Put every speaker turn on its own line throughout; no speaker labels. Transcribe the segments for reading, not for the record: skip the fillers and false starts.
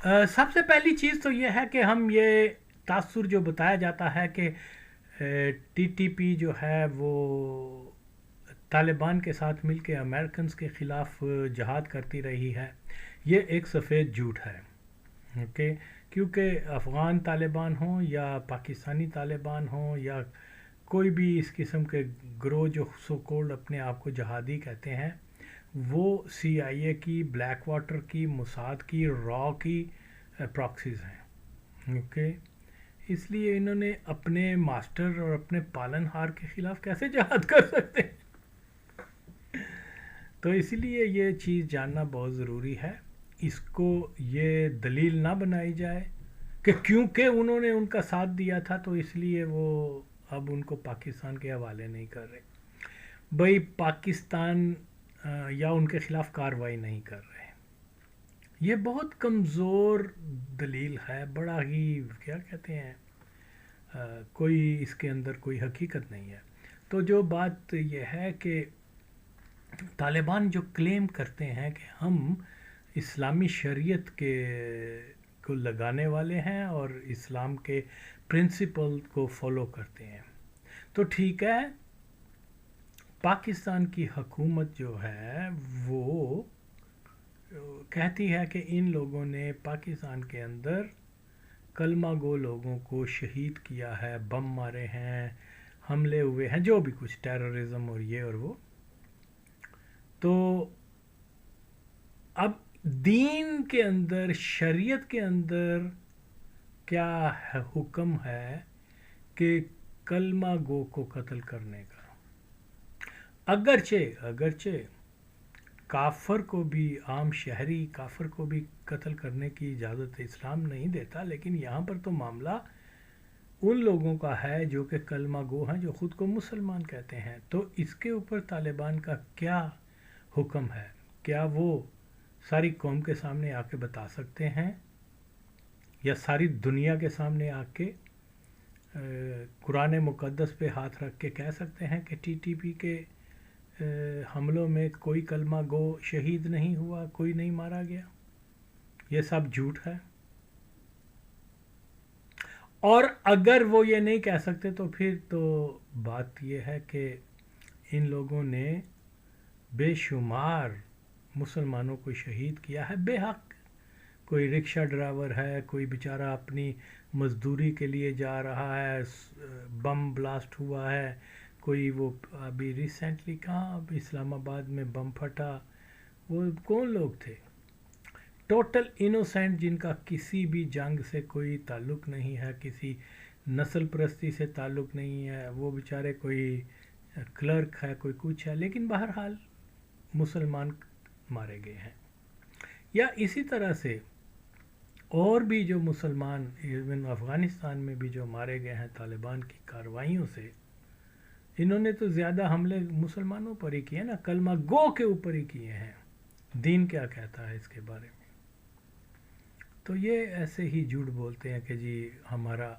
سب سے پہلی چیز تو یہ ہے کہ ہم یہ تاثر جو بتایا جاتا ہے کہ ٹی ٹی پی جو ہے وہ طالبان کے ساتھ مل کے امریکنز کے خلاف جہاد کرتی رہی ہے، یہ ایک سفید جھوٹ ہے. اوکے، کیونکہ افغان طالبان ہوں یا پاکستانی طالبان ہوں یا کوئی بھی اس قسم کے گروہ جو سو کولڈ اپنے آپ کو جہادی کہتے ہیں، وہ سی آئی اے کی، بلیک واٹر کی، موساد کی، را کی پراکسیز ہیں. اوکے، اس لیے انہوں نے اپنے ماسٹر اور اپنے پالن ہار کے خلاف کیسے جہاد کر سکتے ہیں؟ تو اس لیے یہ چیز جاننا بہت ضروری ہے. اس کو یہ دلیل نہ بنائی جائے کہ کیونکہ انہوں نے ان کا ساتھ دیا تھا تو اس لیے وہ اب ان کو پاکستان کے حوالے نہیں کر رہے. بھائی پاکستان یا ان کے خلاف کارروائی نہیں کر رہے، یہ بہت کمزور دلیل ہے، بڑا ہی کیا کہتے ہیں، کوئی اس کے اندر کوئی حقیقت نہیں ہے. تو جو بات یہ ہے کہ طالبان جو کلیم کرتے ہیں کہ ہم اسلامی شریعت کے کو لگانے والے ہیں اور اسلام کے پرنسپل کو فالو کرتے ہیں، تو ٹھیک ہے، پاکستان کی حکومت جو ہے وہ کہتی ہے کہ ان لوگوں نے پاکستان کے اندر کلمہ گو لوگوں کو شہید کیا ہے، بم مارے ہیں، حملے ہوئے ہیں، جو بھی کچھ ٹیررزم اور یہ اور وہ. تو اب دین کے اندر، شریعت کے اندر کیا حکم ہے کہ کلمہ گو کو قتل کرنے کا؟ اگرچہ کافر کو بھی، عام شہری کافر کو بھی قتل کرنے کی اجازت اسلام نہیں دیتا، لیکن یہاں پر تو معاملہ ان لوگوں کا ہے جو کہ کلمہ گو ہیں، جو خود کو مسلمان کہتے ہیں. تو اس کے اوپر طالبان کا کیا حکم ہے؟ کیا وہ ساری قوم کے سامنے آ کے بتا سکتے ہیں یا ساری دنیا کے سامنے آ کے قرآن مقدس پہ ہاتھ رکھ کے کہہ سکتے ہیں کہ ٹی ٹی پی کے حملوں میں کوئی کلمہ گو شہید نہیں ہوا، کوئی نہیں مارا گیا؟ یہ سب جھوٹ ہے. اور اگر وہ یہ نہیں کہہ سکتے تو پھر تو بات یہ ہے کہ ان لوگوں نے بے شمار مسلمانوں کو شہید کیا ہے بے حق. کوئی رکشہ ڈرائیور ہے، کوئی بیچارہ اپنی مزدوری کے لیے جا رہا ہے، بم بلاسٹ ہوا ہے. کوئی وہ ابھی ریسنٹلی کہاں اسلام آباد میں بم پھٹا، وہ کون لوگ تھے؟ ٹوٹل انوسینٹ، جن کا کسی بھی جنگ سے کوئی تعلق نہیں ہے، کسی نسل پرستی سے تعلق نہیں ہے. وہ بیچارے کوئی کلرک ہے، کوئی کچھ ہے، لیکن بہرحال مسلمان مارے گئے ہیں. یا اسی طرح سے اور بھی جو مسلمان ایون افغانستان میں بھی جو مارے گئے ہیں طالبان کی کارروائیوں سے، انہوں نے تو زیادہ حملے مسلمانوں پر ہی کیے نا، کلمہ گو کے اوپر ہی کیے ہیں. دین کیا کہتا ہے اس کے بارے میں؟ تو یہ ایسے ہی جھوٹ بولتے ہیں کہ جی ہمارا،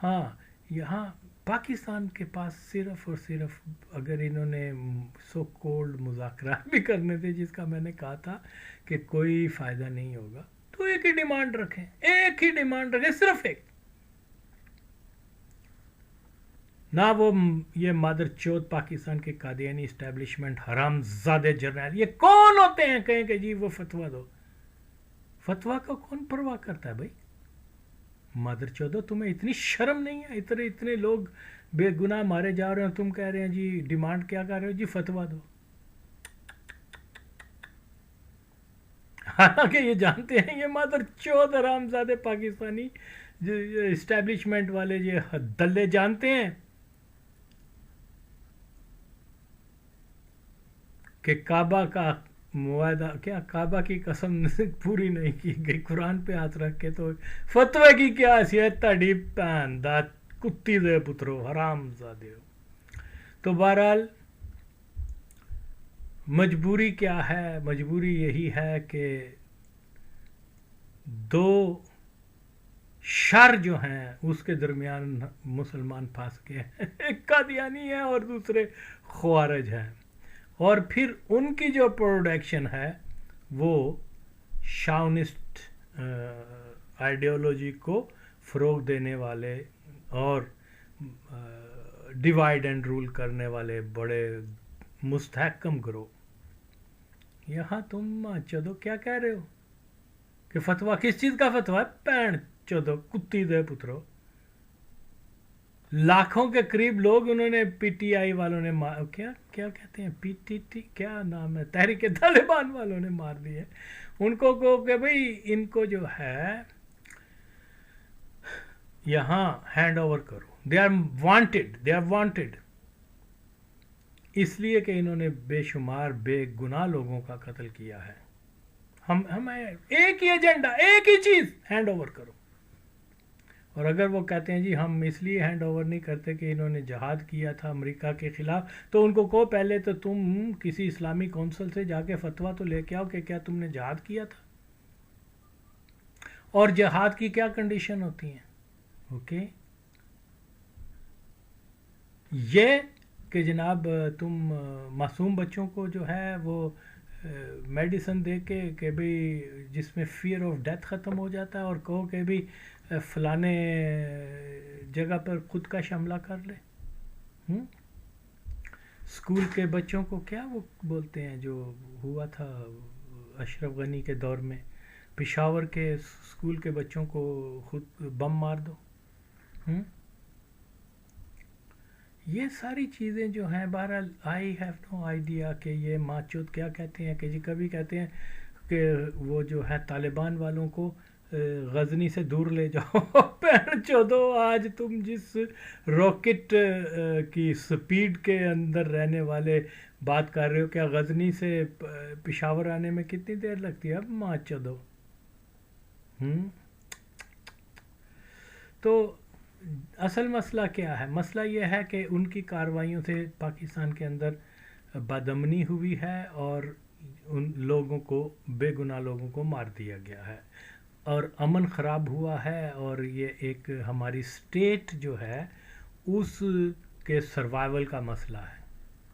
ہاں یہاں پاکستان کے پاس صرف اور صرف اگر انہوں نے سو کولڈ مذاکرات بھی کرنے تھے، جس کا میں نے کہا تھا کہ کوئی فائدہ نہیں ہوگا، تو ایک ہی ڈیمانڈ رکھیں، ایک ہی ڈیمانڈ رکھیں، صرف ایک. نہ وہ یہ مادر چوت پاکستان کے قادیانی اسٹیبلشمنٹ حرام زادے جرنیل، یہ کون ہوتے ہیں کہیں کہ جی وہ فتویٰ دو؟ فتویٰ کا کون پرواہ کرتا ہے بھائی؟ مادر چودو، تمہیں اتنی شرم نہیں ہے؟ اتنے لوگ بے گناہ مارے جا رہے ہیں، تم کہہ رہے ہیں جی ڈیمانڈ کیا کر رہے ہو؟ جی فتویٰ دو. حالانکہ یہ جانتے ہیں، یہ مادر چود حرام زادے پاکستانی اسٹیبلشمنٹ والے یہ دلے جانتے ہیں کہ کعبہ کا معاہدہ، کیا کعبہ کی قسم پوری نہیں کی گئی قرآن پہ ہاتھ رکھ کے، تو فتوے کی کیا حیثیت؟ تاڑی پہن دا کتی دے پترو، حرام زادے ہو. تو بہرحال مجبوری کیا ہے؟ مجبوری یہی ہے کہ دو شر جو ہیں اس کے درمیان مسلمان پھنس گئے ہیں، ایک قادیانی ہے اور دوسرے خوارج ہیں. اور پھر ان کی جو پروڈکشن ہے وہ شاونسٹ آئیڈیالوجی کو فروغ دینے والے اور ڈیوائڈ اینڈ رول کرنے والے بڑے مستحکم گروہ. یہاں تم چودو کیا کہہ رہے ہو کہ فتویٰ کس چیز کا فتویٰ ہے؟ پین چودو کتی دے پترو. لاکھوں کے قریب لوگ انہوں نے پی ٹی آئی والوں نے کیا کہتے ہیں پی ٹی ٹی کیا نام ہے تحریک طالبان والوں نے مار دیے. ان کو کہو کہ بھئی ان کو جو ہے یہاں ہینڈ اوور کرو. دے آر وانٹیڈ اس لیے کہ انہوں نے بے شمار بے گناہ لوگوں کا قتل کیا ہے. ہمیں ایک ہی ایجنڈا ایک ہی چیز ہینڈ اوور کرو. اور اگر وہ کہتے ہیں جی ہم اس لیے ہینڈ اوور نہیں کرتے کہ انہوں نے جہاد کیا تھا امریکہ کے خلاف، تو ان کو کہو پہلے تو تم کسی اسلامی کونسل سے جا کے فتویٰ تو لے کے آؤ کہ کیا تم نے جہاد کیا تھا اور جہاد کی کیا کنڈیشن ہوتی ہیں. اوکے یہ کہ جناب تم معصوم بچوں کو جو ہے وہ میڈیسن دے کے کہ بھئی جس میں فیئر آف ڈیتھ ختم ہو جاتا ہے اور کہو کہ بھی فلانے جگہ پر خود کا حملہ کر لے. اسکول کے بچوں کو کیا وہ بولتے ہیں جو ہوا تھا اشرف غنی کے دور میں، پشاور کے اسکول کے بچوں کو خود بم مار دو. یہ ساری چیزیں جو ہیں بہرحال آئی ہیو نو آئیڈیا کہ یہ ماچود کیا کہتے ہیں کہ جی کبھی کہتے ہیں کہ وہ جو ہے طالبان والوں کو غزنی سے دور لے جاؤ. پین چودو آج تم جس راکٹ کی سپیڈ کے اندر رہنے والے بات کر رہے ہو، کیا غزنی سے پشاور آنے میں کتنی دیر لگتی ہے؟ اب ماں چودو. تو اصل مسئلہ کیا ہے؟ مسئلہ یہ ہے کہ ان کی کارروائیوں سے پاکستان کے اندر بدامنی ہوئی ہے اور ان لوگوں کو بے گناہ لوگوں کو مار دیا گیا ہے اور امن خراب ہوا ہے. اور یہ ایک ہماری اسٹیٹ جو ہے اس کے سروائیول کا مسئلہ ہے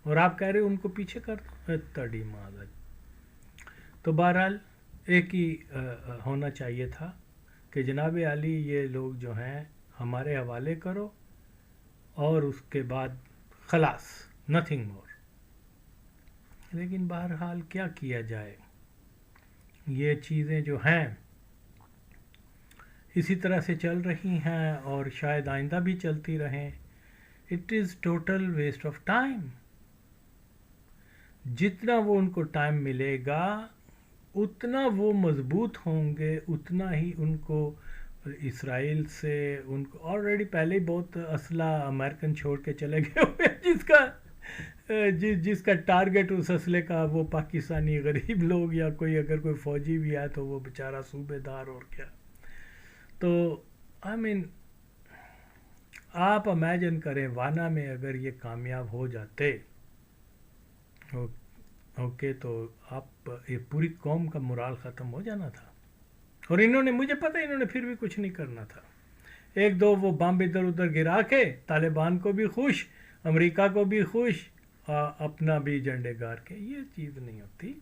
اور آپ کہہ رہے ہو ان کو پیچھے کر دو. تڑی معذرت. تو بہرحال ایک ہی ہونا چاہیے تھا کہ جناب عالی یہ لوگ جو ہیں ہمارے حوالے کرو اور اس کے بعد خلاص، نتھنگ مور. لیکن بہرحال کیا کیا جائے، یہ چیزیں جو ہیں اسی طرح سے چل رہی ہیں اور شاید آئندہ بھی چلتی رہیں. It is total waste of time. جتنا وہ ان کو ٹائم ملے گا اتنا وہ مضبوط ہوں گے، اتنا ہی ان کو اسرائیل سے ان کو آلریڈی پہلے ہی بہت اسلحہ امریکن چھوڑ کے چلے گئے ہوئے جس کا ٹارگٹ اس اسلحے کا وہ پاکستانی غریب لوگ یا کوئی اگر کوئی فوجی بھی آئے تو وہ بیچارہ صوبے دار اور کیا. تو آپ امیجن کریں وانا میں اگر یہ کامیاب ہو جاتے اوکے تو آپ یہ پوری قوم کا مرال ختم ہو جانا تھا. اور انہوں نے مجھے پتہ انہوں نے پھر بھی کچھ نہیں کرنا تھا. ایک دو وہ بم ادھر ادھر گرا کے طالبان کو بھی خوش، امریکہ کو بھی خوش، اپنا بھی جھنڈے گار کے. یہ چیز نہیں ہوتی.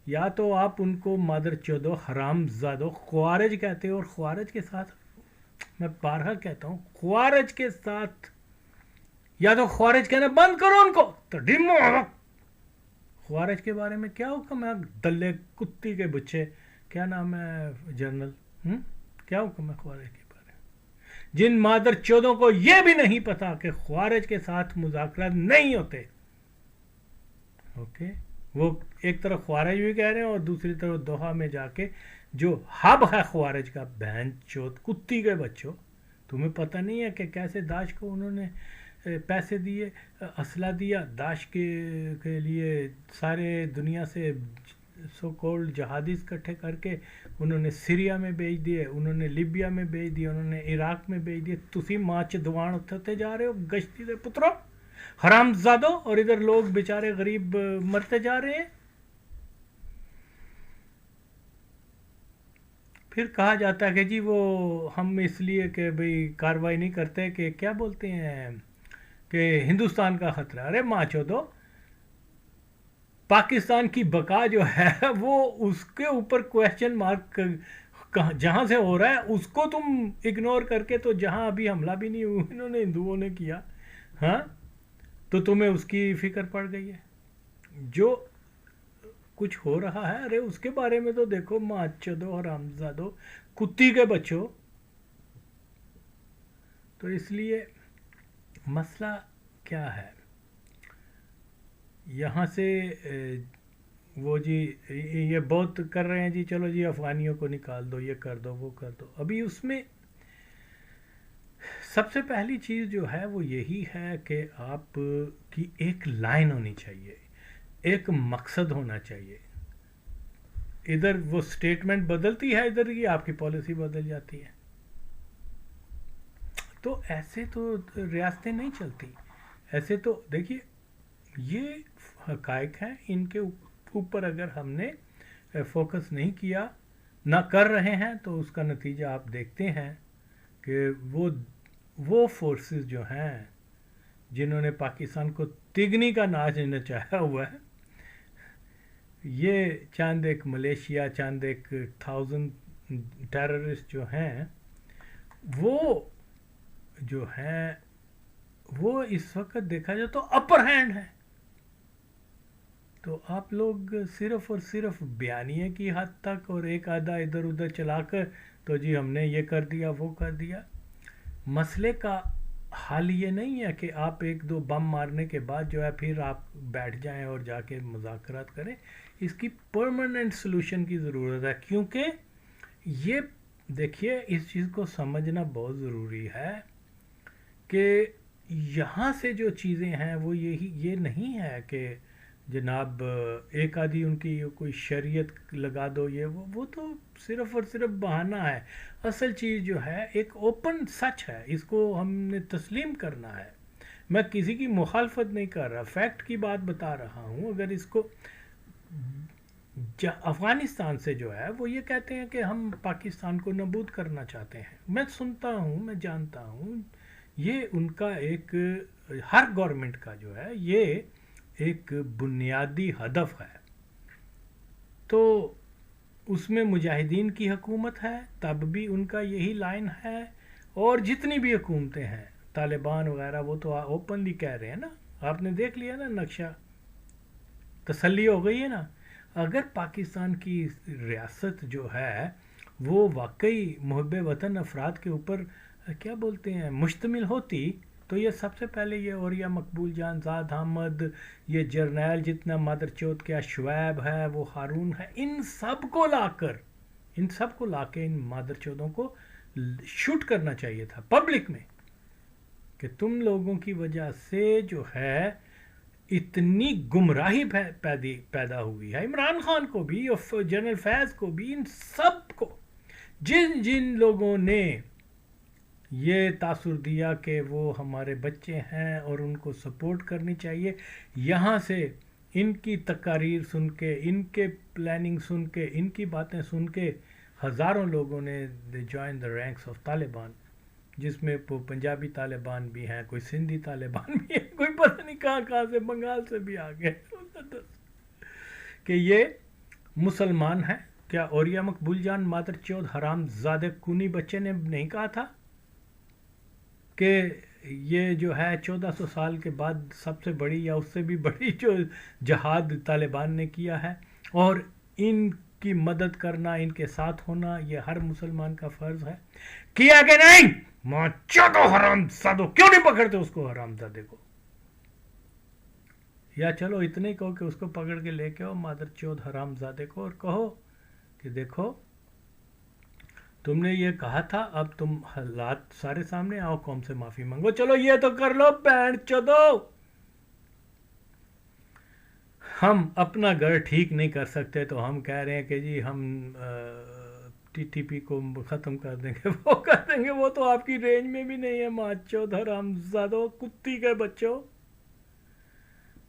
یا تو آپ ان کو مادر چودو حرام زادو خوارج کہتے ہو، اور خوارج کے ساتھ میں بارہا کہتا ہوں خوارج کے ساتھ یا تو خوارج کہنا بند کرو ان کو. تو خوارج کے بارے میں کیا حکم ہے؟ دلے کتی کے بچے، کیا نام ہے جنرل، کیا حکم ہے خوارج کے بارے میں؟ جن مادر چودوں کو یہ بھی نہیں پتا کہ خوارج کے ساتھ مذاکرات نہیں ہوتے. اوکے وہ ایک طرف خوارج بھی کہہ رہے ہیں اور دوسری طرف دوحہ میں جا کے جو ہب ہے خوارج کا، بہن چود کتی کے بچوں، تمہیں پتہ نہیں ہے کہ کیسے داعش کو انہوں نے پیسے دیے، اسلحہ دیا داعش کے لیے، سارے دنیا سے سو کولڈ جہادیز اکٹھے کر کے انہوں نے سیریا میں بھیج دیے، انہوں نے لیبیا میں بھیج دیے، انہوں نے عراق میں بھیج دیے. تسی ماچ دوان ہوتے جا رہے ہو گشتی دے پترو حرام زادو، اور ادھر لوگ بیچارے غریب مرتے جا رہے ہیں. پھر کہا جاتا ہے کہ جی وہ ہم اس لیے کہ بھئی کاروائی نہیں کرتے کہ کیا بولتے ہیں کہ ہندوستان کا خطرہ. ارے ماں چودو، پاکستان کی بقا جو ہے وہ اس کے اوپر کویسچن مارک جہاں سے ہو رہا ہے اس کو تم اگنور کر کے، تو جہاں ابھی حملہ بھی نہیں ہوا انہوں نے ہندوؤں نے کیا، ہاں، تو تمہیں اس کی فکر پڑ گئی ہے۔ جو کچھ ہو رہا ہے، ارے اس کے بارے میں تو دیکھو، ماں چودو حرامزادو، کتی کے بچوں۔ تو اس لیے مسئلہ کیا ہے یہاں سے، وہ جی یہ بہت کر رہے ہیں جی، چلو جی افغانیوں کو نکال دو، یہ کر دو، وہ کر دو۔ ابھی اس میں سب سے پہلی چیز جو ہے وہ یہی ہے کہ آپ کی ایک لائن ہونی چاہیے، ایک مقصد ہونا چاہیے۔ ادھر وہ سٹیٹمنٹ بدلتی ہے، ادھر کی آپ کی پالیسی بدل جاتی ہے، تو ایسے تو ریاستیں نہیں چلتی۔ ایسے تو دیکھیے یہ حقائق ہیں، ان کے اوپر اگر ہم نے فوکس نہیں کیا، نہ کر رہے ہیں، تو اس کا نتیجہ آپ دیکھتے ہیں کہ وہ فورسز جو ہیں جنہوں نے پاکستان کو تگنی کا ناچ نچایا ہوا ہے، یہ چند ایک ملیشیا، چند ایک 1000 ٹیررسٹ جو ہیں، وہ جو ہیں وہ اس وقت دیکھا جائے تو اپر ہینڈ ہے۔ تو آپ لوگ صرف اور صرف بیانیے کی حد تک اور ایک آدھا ادھر ادھر چلا کر تو جی ہم نے یہ کر دیا، وہ کر دیا۔ مسئلے کا حل یہ نہیں ہے کہ آپ ایک دو بم مارنے کے بعد جو ہے پھر آپ بیٹھ جائیں اور جا کے مذاکرات کریں۔ اس کی پرماننٹ سلوشن کی ضرورت ہے، کیونکہ یہ دیکھیے اس چیز کو سمجھنا بہت ضروری ہے کہ یہاں سے جو چیزیں ہیں وہ یہ نہیں ہے کہ جناب ایک آدھی ان کی کوئی شریعت لگا دو، یہ وہ تو صرف اور صرف بہانہ ہے۔ اصل چیز جو ہے ایک اوپن سچ ہے، اس کو ہم نے تسلیم کرنا ہے۔ میں کسی کی مخالفت نہیں کر رہا، فیکٹ کی بات بتا رہا ہوں۔ اگر اس کو افغانستان سے جو ہے وہ یہ کہتے ہیں کہ ہم پاکستان کو نابود کرنا چاہتے ہیں، میں سنتا ہوں، میں جانتا ہوں، یہ ان کا ایک، ہر گورنمنٹ کا جو ہے یہ ایک بنیادی ہدف ہے۔ تو اس میں مجاہدین کی حکومت ہے، تب بھی ان کا یہی لائن ہے، اور جتنی بھی حکومتیں ہیں طالبان وغیرہ وہ تو اوپنلی کہہ رہے ہیں نا، آپ نے دیکھ لیا نا نقشہ، تسلی ہو گئی ہے نا۔ اگر پاکستان کی ریاست جو ہے وہ واقعی محب وطن افراد کے اوپر کیا بولتے ہیں مشتمل ہوتی، تو یہ سب سے پہلے یہ اوریا مقبول جان، زاد احمد، یہ جرنیل جتنا مادر چوت کیا شعیب ہے، وہ ہارون ہے، ان سب کو لا کے ان مادر چودوں کو شوٹ کرنا چاہیے تھا پبلک میں، کہ تم لوگوں کی وجہ سے جو ہے اتنی گمراہی پیدا ہوئی ہے، عمران خان کو بھی اور جنرل فیض کو بھی، ان سب کو، جن لوگوں نے یہ تاثر دیا کہ وہ ہمارے بچے ہیں اور ان کو سپورٹ کرنی چاہیے، یہاں سے ان کی تقاریر سن کے، ان کے پلاننگ سن کے، ان کی باتیں سن کے ہزاروں لوگوں نے join the ranks of Taliban, جس میں پنجابی طالبان بھی ہیں، کوئی سندھی طالبان بھی ہیں، کوئی پتہ نہیں کہاں سے، بنگال سے بھی آ گئے، کہ یہ مسلمان ہیں۔ کیا اوریا مقبول جان مادر چود حرام زادے کونی بچے نے نہیں کہا تھا کہ یہ جو ہے 1400 سال کے بعد سب سے بڑی یا اس سے بھی بڑی جو جہاد طالبان نے کیا ہے، اور ان کی مدد کرنا، ان کے ساتھ ہونا، یہ ہر مسلمان کا فرض ہے؟ کیا کہ نہیں؟ ماں چودو حرام زادو، کیوں نہیں پکڑتے اس کو، حرام زادے کو؟ یا چلو اتنے کہو کہ اس کو پکڑ کے لے کے آؤ مادر چود حرام زادے کو، اور کہو کہ دیکھو تم نے یہ کہا تھا، اب تم حالات سارے سامنے، آؤ قوم سے معافی مانگو، چلو یہ تو کر لو بینڈ چودو۔ ہم اپنا گھر ٹھیک نہیں کر سکتے تو ہم کہہ رہے ہیں کہ جی ہم ٹی ٹی پی کو ختم کر دیں گے، وہ کر دیں گے، وہ تو آپ کی رینج میں بھی نہیں ہے، ماں چود حرام زادو، کتی کے بچوں۔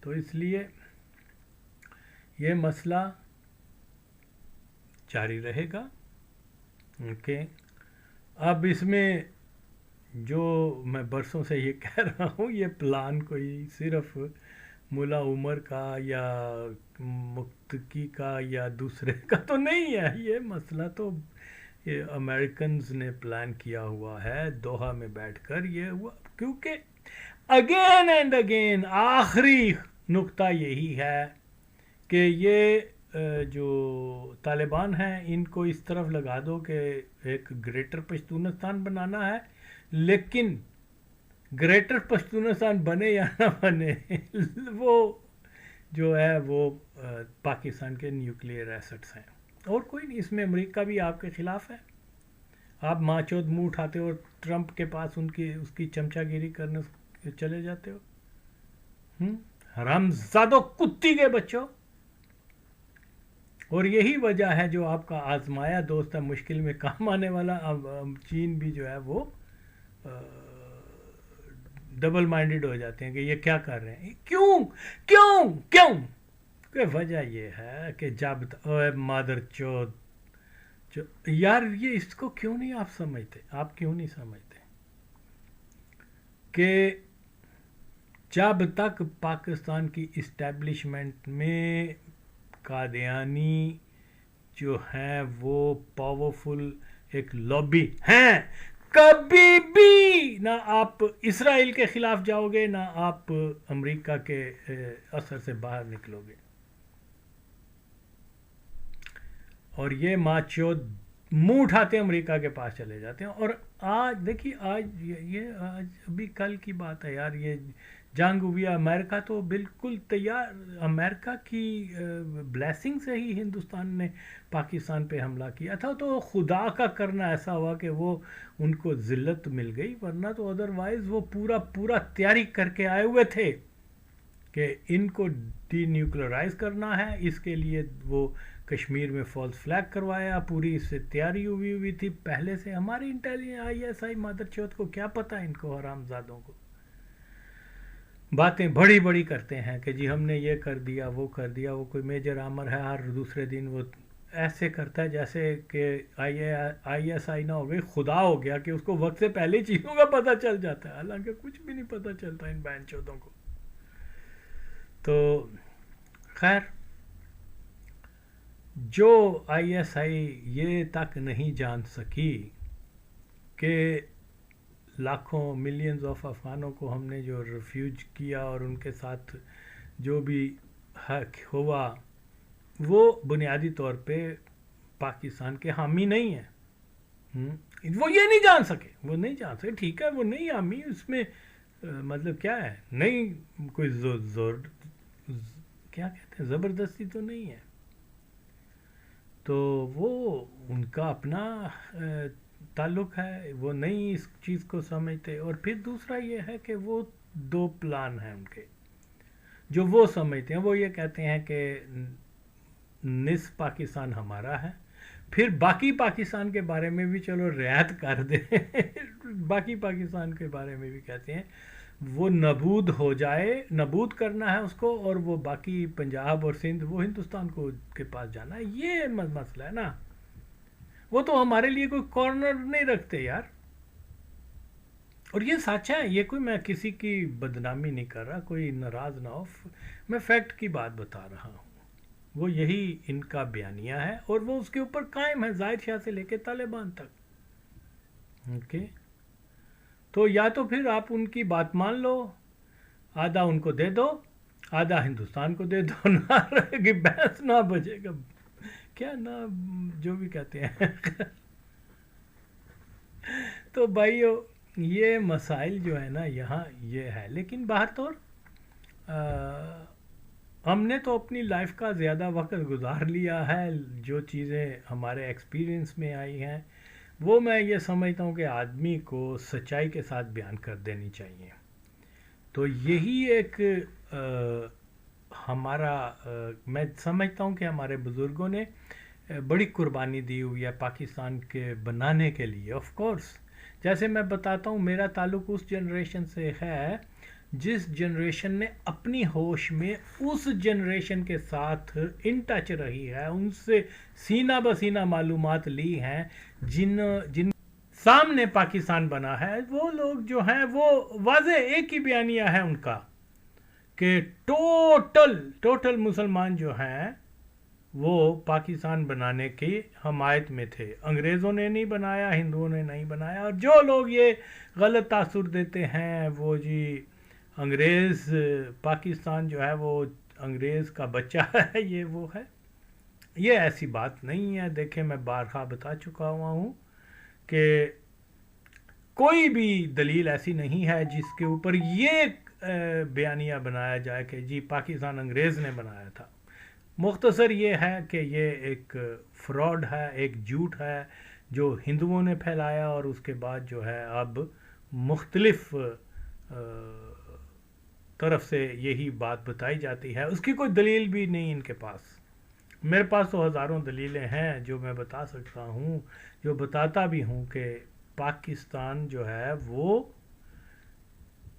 تو اس لیے یہ مسئلہ جاری رہے گا۔ اوکے، اب اس میں جو میں برسوں سے یہ کہہ رہا ہوں، یہ پلان کوئی صرف ملا عمر کا یا مقتدی کا یا دوسرے کا تو نہیں ہے، یہ مسئلہ تو یہ امریکنز نے پلان کیا ہوا ہے دوحہ میں بیٹھ کر یہ ہوا، کیونکہ اگین اینڈ اگین آخری نقطہ یہی ہے کہ یہ جو طالبان ہیں ان کو اس طرف لگا دو کہ ایک گریٹر پشتونستان بنانا ہے، لیکن گریٹر پشتونستان بنے یا نہ بنے وہ جو ہے وہ پاکستان کے نیوکلیئر ایسٹس ہیں اور کوئی نہیں. اس میں امریکہ بھی آپ کے خلاف ہے. آپ ماں چود منہ اٹھاتے ہو اور ٹرمپ کے پاس اس کی چمچہ گیری کرنے چلے جاتے ہو. حرامزادو کتی کے بچوں. اور یہی وجہ ہے جو آپ کا آزمایا دوست ہے مشکل میں کام آنے والا. اب چین بھی جو ہے وہ ڈبل مائنڈڈ ہو جاتے ہیں کہ یہ کیا کر رہے ہیں. کیوں کہ وجہ یہ ہے کہ جب مادر چود یار یہ اس کو کیوں نہیں آپ سمجھتے، آپ کیوں نہیں سمجھتے کہ جب تک پاکستان کی اسٹیبلشمنٹ میں قادیانی جو ہیں وہ پاورفل ایک لابی ہیں، کبھی بھی نہ آپ اسرائیل کے خلاف جاؤ گے نہ آپ امریکہ کے اثر سے باہر نکلو گے. اور یہ ماچود منہ اٹھاتے ہیں امریکہ کے پاس چلے جاتے ہیں. اور آج دیکھیے آج ابھی کل کی بات ہے یار، یہ جنگ ہوئی، امریکہ تو بالکل تیار، امریکہ کی بلیسنگ سے ہی ہندوستان نے پاکستان پہ حملہ کیا تھا. تو خدا کا کرنا ایسا ہوا کہ وہ ان کو ذلت مل گئی، ورنہ تو ادروائز وہ پورا تیاری کر کے آئے ہوئے تھے کہ ان کو ڈی نیوکلرائز کرنا ہے. اس کے لیے وہ کشمیر میں فالس فلیگ کروایا، پوری اس سے تیاری ہوئی تھی پہلے سے. ہماری انٹیلیجنس ISI مادر چوت کو کیا پتہ ان کو حرام زادوں کو باتیں بڑی کرتے ہیں کہ جی ہم نے یہ کر دیا وہ کر دیا. وہ کوئی میجر آمر ہے، ہر دوسرے دن وہ ایسے کرتا ہے جیسے کہ ISI نہ ہو گئی خدا ہو گیا کہ اس کو وقت سے پہلے چیزوں کا پتہ چل جاتا ہے، حالانکہ کچھ بھی نہیں پتہ چلتا ان بہن چودوں کو. تو خیر، جو ISI یہ تک نہیں جان سکی کہ لاکھوں ملینز آف افغانوں کو ہم نے جو ریفیوج کیا اور ان کے ساتھ جو بھی حق ہوا وہ بنیادی طور پہ پاکستان کے حامی نہیں ہیں. وہ یہ نہیں جان سکے. ٹھیک ہے وہ نہیں حامی، اس میں مطلب کیا ہے، نہیں کوئی زور کیا کہتے ہیں زبردستی تو نہیں ہے. تو وہ ان کا اپنا تعلق ہے، وہ نہیں اس چیز کو سمجھتے. اور پھر دوسرا یہ ہے کہ وہ دو پلان ہیں ان کے جو وہ سمجھتے ہیں. وہ یہ کہتے ہیں کہ نصف پاکستان ہمارا ہے، پھر باقی پاکستان کے بارے میں بھی چلو رعایت کر دیں باقی پاکستان کے بارے میں بھی کہتے ہیں وہ نابود ہو جائے، نابود کرنا ہے اس کو، اور وہ باقی پنجاب اور سندھ وہ ہندوستان کو کے پاس جانا ہے. یہ مسئلہ ہے نا. وہ تو ہمارے لیے کوئی کارنر نہیں رکھتے یار. اور یہ سچ ہے، یہ کوئی میں کسی کی بدنامی نہیں کر رہا، کوئی ناراض نہ ہو، میں فیکٹ کی بات بتا رہا ہوں. وہ یہی ان کا بیانیہ ہے اور وہ اس کے اوپر قائم ہے، ظاہر شاہ سے لے کے طالبان تک. اوکے، تو یا تو پھر آپ ان کی بات مان لو، آدھا ان کو دے دو، آدھا ہندوستان کو دے دو، نہ رہے گی بحث، نہ بچے گا کیا نہ جو بھی کہتے ہیں. تو بھائیو یہ مسائل جو ہے نا یہاں یہ ہے. لیکن باہر طور ہم نے تو اپنی لائف کا زیادہ وقت گزار لیا ہے، جو چیزیں ہمارے ایکسپیرینس میں آئی ہیں وہ میں یہ سمجھتا ہوں کہ آدمی کو سچائی کے ساتھ بیان کر دینی چاہیے. تو یہی ایک ہمارا میں سمجھتا ہوں کہ ہمارے بزرگوں نے بڑی قربانی دی ہوئی ہے پاکستان کے بنانے کے لیے. آف کورس جیسے میں بتاتا ہوں میرا تعلق اس جنریشن سے ہے جس جنریشن نے اپنی ہوش میں اس جنریشن کے ساتھ ان ٹچ رہی ہے، ان سے سینہ بسینہ معلومات لی ہیں، جن سامنے پاکستان بنا ہے. وہ لوگ جو ہیں وہ واضح ایک ہی بیانیہ ہے ان کا کہ ٹوٹل مسلمان جو ہیں وہ پاکستان بنانے کی حمایت میں تھے. انگریزوں نے نہیں بنایا, ہندوؤں نے نہیں بنایا. اور جو لوگ یہ غلط تاثر دیتے ہیں وہ جی انگریز پاکستان جو ہے وہ انگریز کا بچہ ہے, یہ وہ ہے, یہ ایسی بات نہیں ہے. دیکھیں میں بارہا بتا چکا ہوا ہوں کہ کوئی بھی دلیل ایسی نہیں ہے جس کے اوپر یہ بیانیہ بنایا جائے کہ جی پاکستان انگریز نے بنایا تھا. مختصر یہ ہے کہ یہ ایک فراڈ ہے, ایک جھوٹ ہے جو ہندوؤں نے پھیلایا, اور اس کے بعد جو ہے اب مختلف طرف سے یہی بات بتائی جاتی ہے. اس کی کوئی دلیل بھی نہیں ان کے پاس. میرے پاس تو ہزاروں دلیلیں ہیں جو میں بتا سکتا ہوں, جو بتاتا بھی ہوں کہ پاکستان جو ہے وہ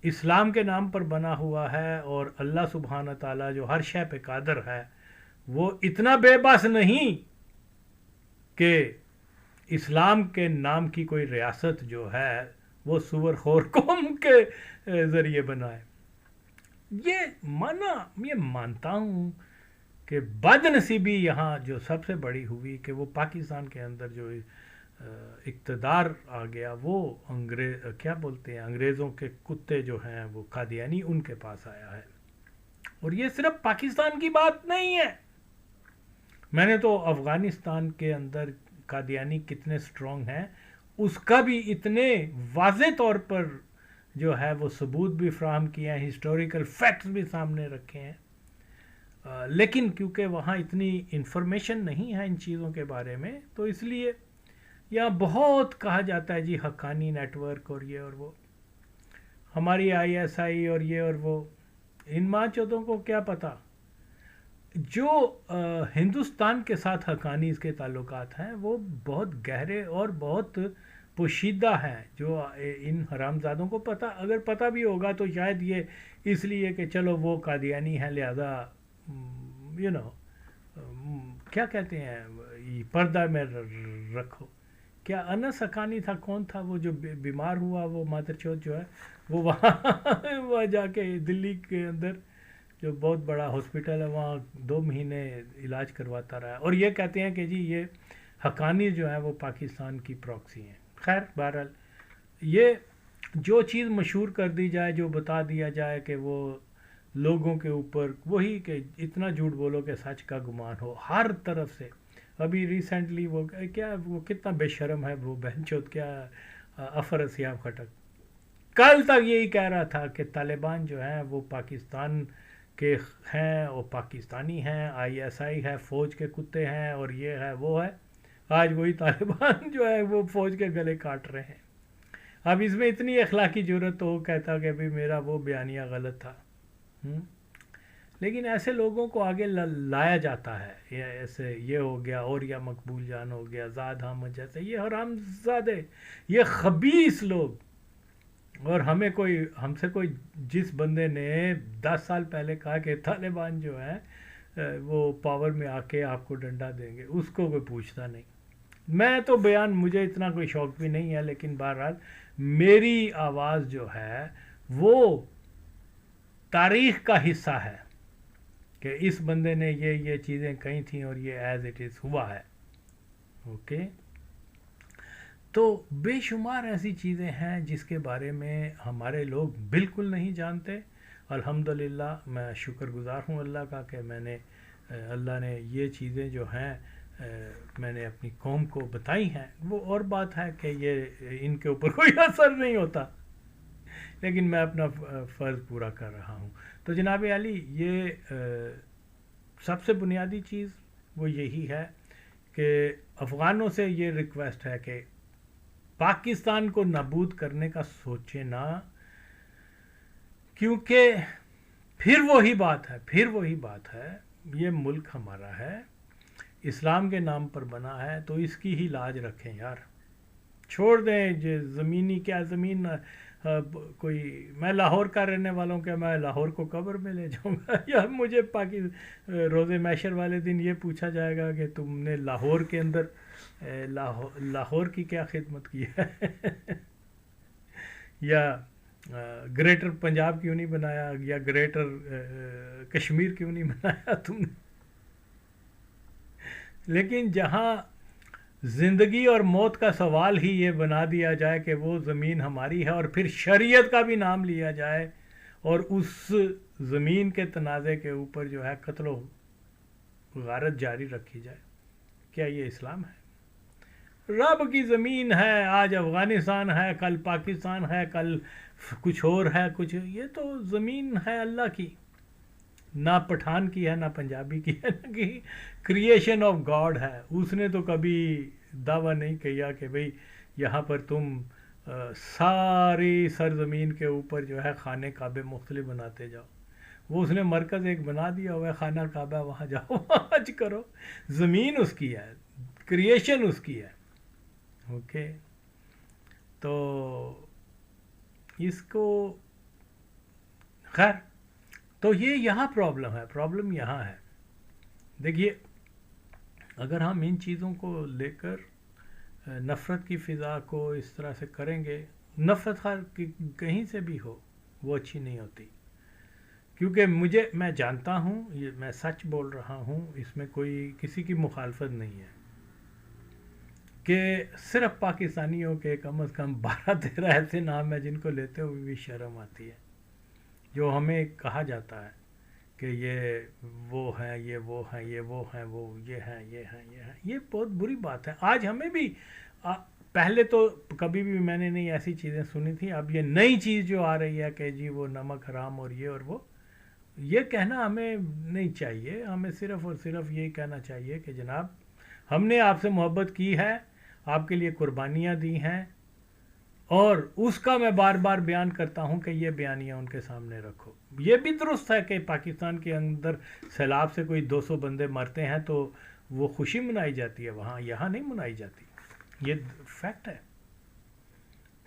اسلام کے نام پر بنا ہوا ہے, اور اللہ سبحانہ تعالیٰ جو ہر شے پہ قادر ہے وہ اتنا بے بس نہیں کہ اسلام کے نام کی کوئی ریاست جو ہے وہ سور خور قوم کے ذریعے بنائے. یہ مانتا ہوں کہ بد نصیبی یہاں جو سب سے بڑی ہوئی کہ وہ پاکستان کے اندر جو اقتدار آ گیا وہ کیا بولتے ہیں, انگریزوں کے کتے جو ہیں وہ قادیانی, ان کے پاس آیا ہے. اور یہ صرف پاکستان کی بات نہیں ہے, میں نے تو افغانستان کے اندر قادیانی کتنے سٹرونگ ہیں اس کا بھی اتنے واضح طور پر جو ہے وہ ثبوت بھی فراہم کیا ہے, ہسٹوریکل فیکٹس بھی سامنے رکھے ہیں. لیکن کیونکہ وہاں اتنی انفارمیشن نہیں ہے ان چیزوں کے بارے میں, تو اس لیے یہاں بہت کہا جاتا ہے جی حقانی نیٹ ورک اور یہ اور وہ, ہماری آئی ایس آئی اور یہ اور وہ. ان ماں چودوں کو کیا پتا. جو ہندوستان کے ساتھ حقانی کے تعلقات ہیں وہ بہت گہرے اور بہت پوشیدہ ہیں, جو ان حرامزادوں کو پتہ, اگر پتہ بھی ہوگا تو شاید یہ اس لیے کہ چلو وہ قادیانی ہیں لہذا کیا کہتے ہیں پردہ میں رکھو. کیا انس حقانی تھا, کون تھا وہ جو بیمار ہوا, وہ مادر چوت جو ہے وہ وہاں جا کے دلی کے اندر جو بہت بڑا ہاسپٹل ہے وہاں 2 مہینے علاج کرواتا رہا, اور یہ کہتے ہیں کہ جی یہ حقانی جو ہے وہ پاکستان کی پراکسی ہیں. خیر بہرحال یہ جو چیز مشہور کر دی جائے, جو بتا دیا جائے کہ وہ لوگوں کے اوپر وہی کہ اتنا جھوٹ بولو کہ سچ کا گمان ہو ہر طرف سے. ابھی ریسنٹلی وہ کتنا بے شرم ہے وہ بہن چوت, کیا افر سیاب خٹک کل تک یہی کہہ رہا تھا کہ طالبان جو ہیں وہ پاکستان کے ہیں, اور پاکستانی ہیں, آئی ایس آئی ہے, فوج کے کتے ہیں, اور یہ ہے وہ ہے. آج وہی طالبان جو ہے وہ فوج کے گلے کاٹ رہے ہیں. اب اس میں اتنی اخلاقی جرت تو وہ کہتا کہ بھی میرا وہ بیانیہ غلط تھا. لیکن ایسے لوگوں کو آگے لایا جاتا ہے, ایسے یہ ہو گیا, اور یا مقبول جان ہو گیا, زاد احمد جیسے, یہ حرام زادے, یہ خبیث لوگ. اور ہم سے کوئی جس بندے نے 10 سال پہلے کہا کہ طالبان جو ہے وہ پاور میں آ کے آپ کو ڈنڈا دیں گے, اس کو کوئی پوچھتا نہیں. میں تو بیان, مجھے اتنا کوئی شوق بھی نہیں ہے, لیکن بہرحال میری آواز جو ہے وہ تاریخ کا حصہ ہے کہ اس بندے نے یہ چیزیں کہی تھیں اور یہ ایز اٹ از ہوا ہے. اوکے, تو بے شمار ایسی چیزیں ہیں جس کے بارے میں ہمارے لوگ بالکل نہیں جانتے. الحمدللہ میں شکر گزار ہوں اللہ کا کہ اللہ نے یہ چیزیں جو ہیں میں نے اپنی قوم کو بتائی ہیں. وہ اور بات ہے کہ یہ ان کے اوپر کوئی اثر نہیں ہوتا, لیکن میں اپنا فرض پورا کر رہا ہوں. تو جناب علی, یہ سب سے بنیادی چیز وہ یہی ہے کہ افغانوں سے یہ ریکویسٹ ہے کہ پاکستان کو نابود کرنے کا سوچے نہ, کیونکہ پھر وہی بات ہے, یہ ملک ہمارا ہے, اسلام کے نام پر بنا ہے, تو اس کی ہی لاج رکھیں یار. چھوڑ دیں زمینی کیا زمین, کوئی میں لاہور کا رہنے والوں کہ میں لاہور کو قبر میں لے جاؤں گا, یا مجھے روز محشر والے دن یہ پوچھا جائے گا کہ تم نے لاہور کے اندر لاہور کی کیا خدمت کی ہے یا گریٹر پنجاب کیوں نہیں بنایا, یا گریٹر کشمیر کیوں نہیں بنایا تم نے. لیکن جہاں زندگی اور موت کا سوال ہی یہ بنا دیا جائے کہ وہ زمین ہماری ہے، اور پھر شریعت کا بھی نام لیا جائے اور اس زمین کے تنازع کے اوپر جو ہے قتل و غارت جاری رکھی جائے، کیا یہ اسلام ہے؟ رب کی زمین ہے، آج افغانستان ہے، کل پاکستان ہے، کل کچھ اور ہے، کچھ، یہ تو زمین ہے اللہ کی، نہ پٹھان کی ہے، نہ پنجابی کی ہے، نہ کہ کریشن آف گاڈ ہے۔ اس نے تو کبھی دعویٰ نہیں کیا کہ بھئی یہاں پر تم ساری سرزمین کے اوپر جو ہے خانہ کعبے مختلف بناتے جاؤ۔ وہ اس نے مرکز ایک بنا دیا ہوا ہے، خانہ کعبہ، وہاں جاؤ، حج کرو۔ زمین اس کی ہے، کریشن اس کی ہے، اوکے۔ تو اس کو خیر، تو یہ یہاں پرابلم ہے، پرابلم یہاں ہے۔ دیکھیے، اگر ہم ان چیزوں کو لے کر نفرت کی فضا کو اس طرح سے کریں گے، نفرت خیر کہیں سے بھی ہو وہ اچھی نہیں ہوتی، کیونکہ میں جانتا ہوں، یہ میں سچ بول رہا ہوں، اس میں کوئی کسی کی مخالفت نہیں ہے کہ صرف پاکستانیوں کے کم از کم 12-13 ایسے نام ہیں جن کو لیتے ہوئے بھی شرم آتی ہے، جو ہمیں کہا جاتا ہے کہ یہ وہ ہیں، یہ وہ ہیں، یہ وہ ہیں، وہ یہ ہیں، یہ ہیں، یہ ہیں۔ یہ بہت بری بات ہے۔ آج ہمیں بھی پہلے تو کبھی بھی میں نے نہیں ایسی چیزیں سنی تھیں، اب یہ نئی چیز جو آ رہی ہے کہ جی وہ نمک حرام اور یہ اور وہ، یہ کہنا ہمیں نہیں چاہیے۔ ہمیں صرف اور صرف یہی کہنا چاہیے کہ جناب ہم نے آپ سے محبت کی ہے، آپ کے لیے قربانیاں دی ہیں، اور اس کا میں بار بار بیان کرتا ہوں کہ یہ بیانیاں ان کے سامنے رکھو۔ یہ بھی درست ہے کہ پاکستان کے اندر سیلاب سے کوئی 200 بندے مرتے ہیں تو وہ خوشی منائی جاتی ہے وہاں، یہاں نہیں منائی جاتی، یہ فیکٹ ہے۔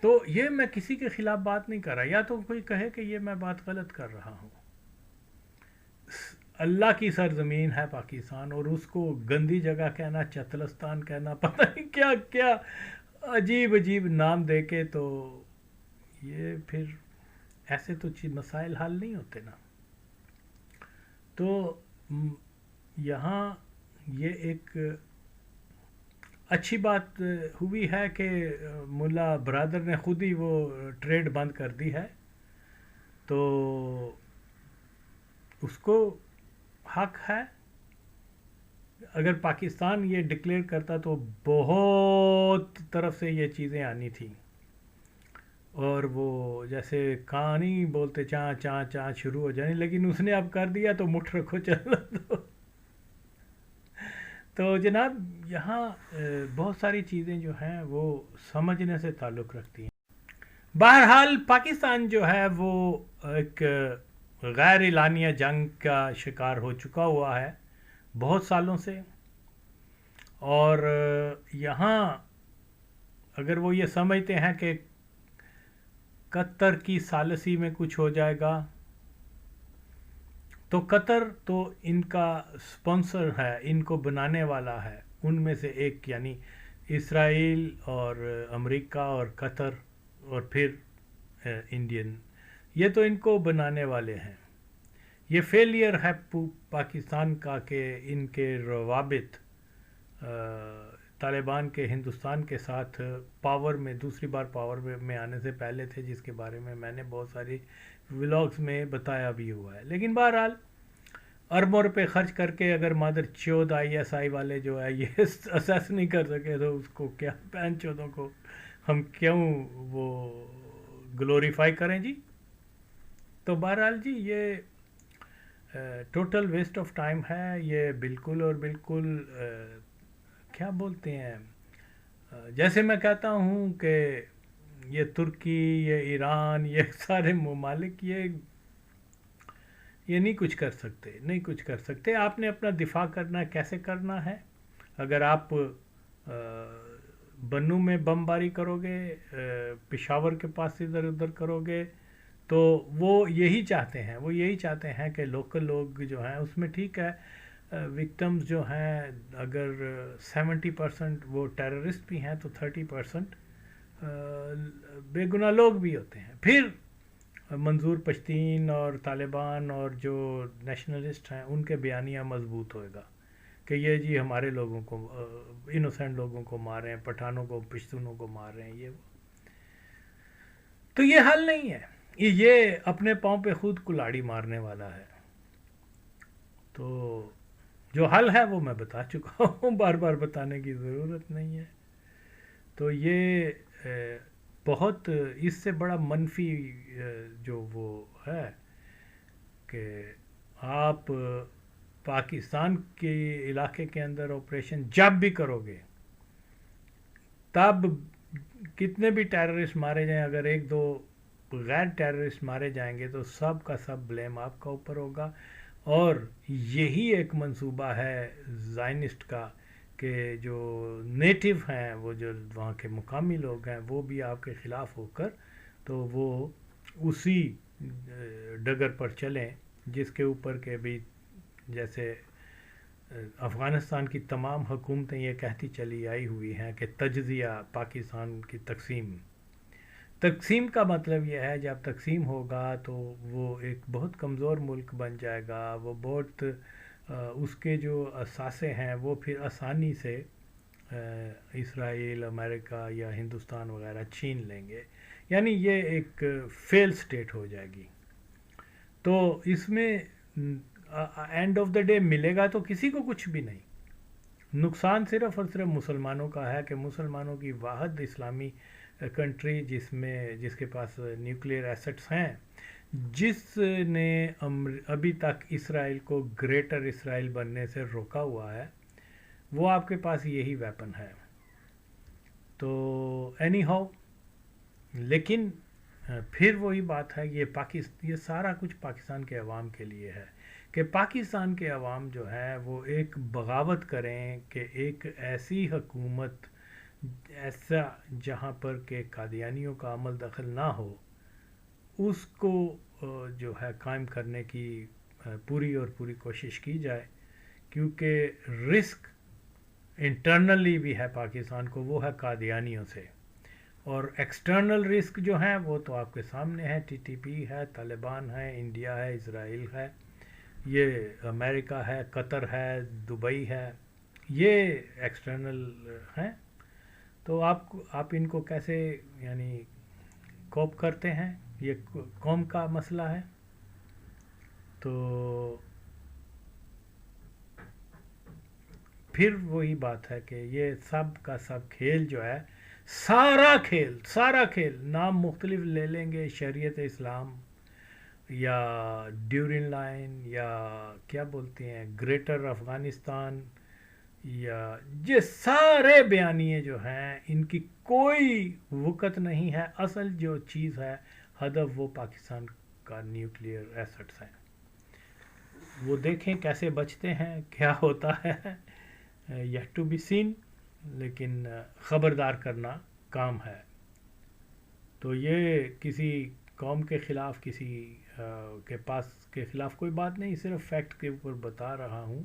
تو یہ میں کسی کے خلاف بات نہیں کر رہا، یا تو کوئی کہے کہ یہ میں بات غلط کر رہا ہوں۔ اللہ کی سرزمین ہے پاکستان، اور اس کو گندی جگہ کہنا، چتلستان کہنا، پتہ نہیں کیا کیا عجیب عجیب نام دے کے، تو یہ پھر ایسے تو مسائل حل نہیں ہوتے نا۔ تو یہاں یہ ایک اچھی بات ہوئی ہے کہ ملا برادر نے خود ہی وہ ٹریڈ بند کر دی ہے، تو اس کو حق ہے۔ اگر پاکستان یہ ڈکلیئر کرتا تو بہت طرف سے یہ چیزیں آنی تھیں، اور وہ جیسے کہانی بولتے چاں چاں چاں شروع ہو جانی، لیکن اس نے اب کر دیا تو مٹھ رکھو چلو۔ تو جناب یہاں بہت ساری چیزیں جو ہیں وہ سمجھنے سے تعلق رکھتی ہیں۔ بہرحال پاکستان جو ہے وہ ایک غیر اعلانیہ جنگ کا شکار ہو چکا ہوا ہے بہت سالوں سے، اور یہاں اگر وہ یہ سمجھتے ہیں کہ قطر کی ثالثی میں کچھ ہو جائے گا، تو قطر تو ان کا سپانسر ہے، ان کو بنانے والا ہے، ان میں سے ایک، یعنی اسرائیل اور امریکہ اور قطر اور پھر انڈین، یہ تو ان کو بنانے والے ہیں۔ یہ فیلئر ہے پاکستان کا کہ ان کے روابط طالبان کے ہندوستان کے ساتھ پاور میں، دوسری بار پاور میں آنے سے پہلے تھے، جس کے بارے میں نے بہت ساری ولاگز میں بتایا بھی ہوا ہے۔ لیکن بہرحال اربوں روپے خرچ کر کے اگر مادر چود ISI والے جو ہے یہ اسیس نہیں کر سکے تو اس کو کیا، پین چودوں کو ہم کیوں وہ گلوریفائی کریں جی۔ تو بہرحال جی یہ ٹوٹل ویسٹ آف ٹائم ہے یہ، بالکل اور بالکل کیا بولتے ہیں، جیسے میں کہتا ہوں کہ یہ ترکی، یہ ایران، یہ سارے ممالک یہ نہیں کچھ کر سکتے، نہیں کچھ کر سکتے۔ آپ نے اپنا دفاع کرنا ہے، کیسے کرنا ہے؟ اگر آپ بنو میں بم باری کرو گے، پشاور کے پاس ادھر ادھر کرو گے، تو وہ یہی چاہتے ہیں، وہ یہی چاہتے ہیں کہ لوکل لوگ جو ہیں اس میں ٹھیک ہے، وکٹمز جو ہیں اگر 70% وہ ٹیررسٹ بھی ہیں تو 30% بے گناہ لوگ بھی ہوتے ہیں۔ پھر منظور پشتین اور طالبان اور جو نیشنلسٹ ہیں ان کے بیانیہ مضبوط ہوئے گا، کہ یہ جی ہمارے لوگوں کو انوسینٹ لوگوں کو مار رہے ہیں، پٹھانوں کو پشتونوں کو مار رہے ہیں، یہ وہ. تو یہ حل نہیں ہے، یہ اپنے پاؤں پہ خود کلاڑی مارنے والا ہے. تو جو حل ہے وہ میں بتا چکا ہوں، بار بار بتانے کی ضرورت نہیں ہے. تو یہ بہت اس سے بڑا منفی جو وہ ہے کہ آپ پاکستان کے علاقے کے اندر آپریشن جب بھی کرو گے، تب کتنے بھی ٹیررسٹ مارے جائیں، اگر ایک دو غیر ٹیررسٹ مارے جائیں گے تو سب کا سب بلیم آپ کا اوپر ہوگا. اور یہی ایک منصوبہ ہے زائنسٹ کا کہ جو نیٹو ہیں، وہ جو وہاں کے مقامی لوگ ہیں، وہ بھی آپ کے خلاف ہو کر تو وہ اسی ڈگر پر چلیں جس کے اوپر کہ بھی جیسے افغانستان کی تمام حکومتیں یہ کہتی چلی آئی ہوئی ہیں کہ تجزیہ پاکستان کی تقسیم کا مطلب یہ ہے جب تقسیم ہوگا تو وہ ایک بہت کمزور ملک بن جائے گا، وہ بہت اس کے جو اثاثے ہیں وہ پھر آسانی سے اسرائیل، امریکہ یا ہندوستان وغیرہ چھین لیں گے، یعنی یہ ایک فیل سٹیٹ ہو جائے گی. تو اس میں اینڈ آف دا ڈے ملے گا تو کسی کو کچھ بھی نہیں. نقصان صرف اور صرف مسلمانوں کا ہے کہ مسلمانوں کی واحد اسلامی کنٹری جس کے پاس نیوکلیئر ایسٹس ہیں، جس نے ابھی تک اسرائیل کو گریٹر اسرائیل بننے سے روکا ہوا ہے، وہ آپ کے پاس یہی ویپن ہے. تو اینی ہاؤ، لیکن پھر وہی بات ہے، یہ سارا کچھ پاکستان کے عوام کے لیے ہے کہ پاکستان کے عوام جو ہے وہ ایک بغاوت کریں کہ ایک ایسی حکومت ایسا جہاں پر کہ قادیانیوں کا عمل دخل نہ ہو، اس کو جو ہے قائم کرنے کی پوری اور پوری کوشش کی جائے، کیونکہ رسک انٹرنلی بھی ہے پاکستان کو، وہ ہے قادیانیوں سے، اور ایکسٹرنل رسک جو ہیں وہ تو آپ کے سامنے ہے، ٹی ٹی پی ہے، طالبان ہے، انڈیا ہے، اسرائیل ہے، یہ امریکہ ہے، قطر ہے، دبئی ہے، یہ ایکسٹرنل ہیں. تو آپ ان کو کیسے یعنی کوپ کرتے ہیں، یہ قوم کا مسئلہ ہے. تو پھر وہی بات ہے کہ یہ سب کا سب کھیل جو ہے، سارا کھیل نام مختلف لے لیں گے، شریعت اسلام یا ڈیورن لائن یا کیا بولتے ہیں گریٹر افغانستان، یا یہ سارے بیانیے جو ہیں ان کی کوئی وقت نہیں ہے. اصل جو چیز ہے، ہدف وہ پاکستان کا نیوکلیئر ایسٹس ہیں. وہ دیکھیں کیسے بچتے ہیں، کیا ہوتا ہے، یٹ ٹو بی سین، لیکن خبردار کرنا کام ہے. تو یہ کسی قوم کے خلاف، کسی کے خلاف کوئی بات نہیں، صرف فیکٹ کے اوپر بتا رہا ہوں.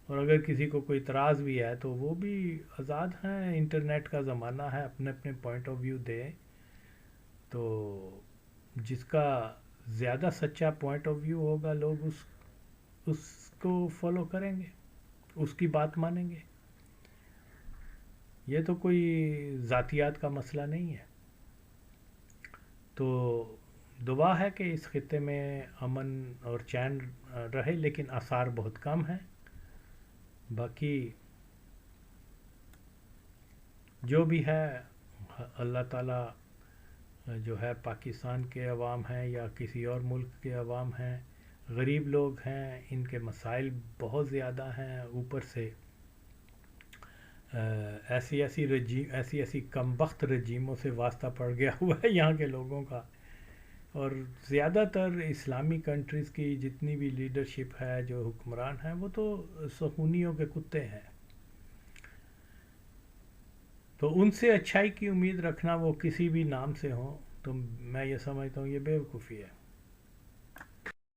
اور اگر کسی کو کوئی اعتراض بھی ہے تو وہ بھی آزاد ہیں، انٹرنیٹ کا زمانہ ہے، اپنے اپنے پوائنٹ آف ویو دیں. تو جس کا زیادہ سچا پوائنٹ آف ویو ہوگا، لوگ اس کو فالو کریں گے، اس کی بات مانیں گے. یہ تو کوئی ذاتیات کا مسئلہ نہیں ہے. تو دعا ہے کہ اس خطے میں امن اور چین رہے، لیکن آثار بہت کم ہیں. باقی جو بھی ہے، اللہ تعالیٰ جو ہے پاکستان کے عوام ہیں یا کسی اور ملک کے عوام ہیں، غریب لوگ ہیں، ان کے مسائل بہت زیادہ ہیں، اوپر سے ایسی کمبخت رجیموں سے واسطہ پڑ گیا ہوا ہے یہاں کے لوگوں کا. اور زیادہ تر اسلامی کنٹریز کی جتنی بھی لیڈرشپ ہے، جو حکمران ہیں، وہ تو صہیونیوں کے کتے ہیں. تو ان سے اچھائی کی امید رکھنا، وہ کسی بھی نام سے ہوں، تو میں یہ سمجھتا ہوں یہ بیوقوفی ہے.